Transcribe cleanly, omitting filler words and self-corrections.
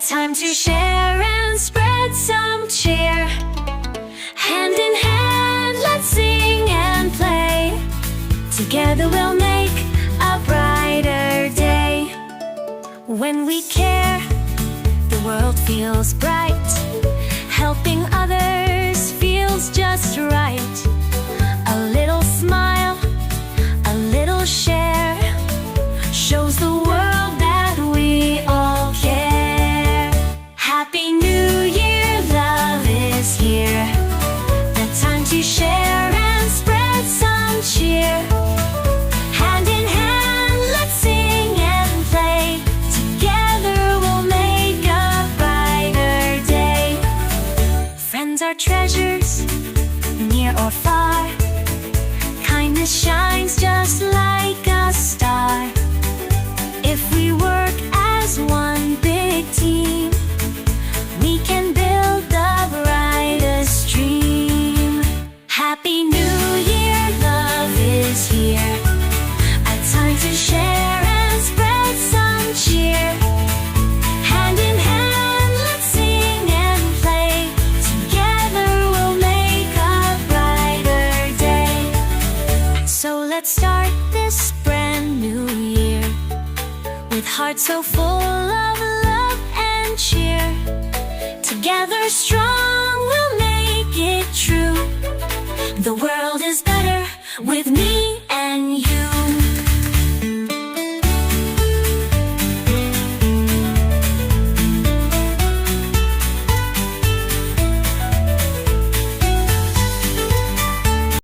Time to share and spread some cheer. Hand in hand, let's sing and play. Together we'll make a brighter day. When we care, the world feels bright. Helping others feels just right. A little smile, a little share, shows the world that we all care. Happy New Year, love is here. The time to share and spread some cheer. Hand in hand, let's sing and play. Together we'll make a brighter day. Friends are treasures, near or far. Kindness shines just like a star. If we work as one big team, we can build the brightest dream. Happy New Year, love is here. A time to share and spread some cheer. Hand in hand, let's sing and play. Together we'll make a brighter day. So let's start this brand new year with hearts so full of love and cheer. Together strong we'll make it true. The world is better with me